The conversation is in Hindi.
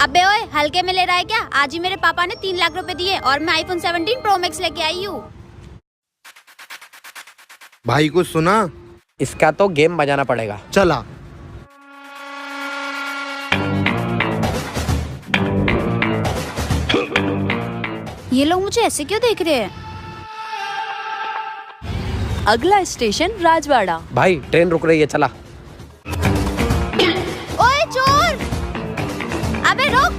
अबे ओए, हल्के में ले रहा है क्या? आज ही मेरे पापा ने 3 लाख रुपए दिए और मैं आईफोन 17 प्रो मैक्स लेके आई हूँ। भाई कुछ सुना? इसका तो गेम बजाना पड़ेगा। चला। ये लोग मुझे ऐसे क्यों देख रहे हैं? अगला स्टेशन राजवाड़ा। भाई ट्रेन रुक रही है, चला। ओए चोर! अबे रुक!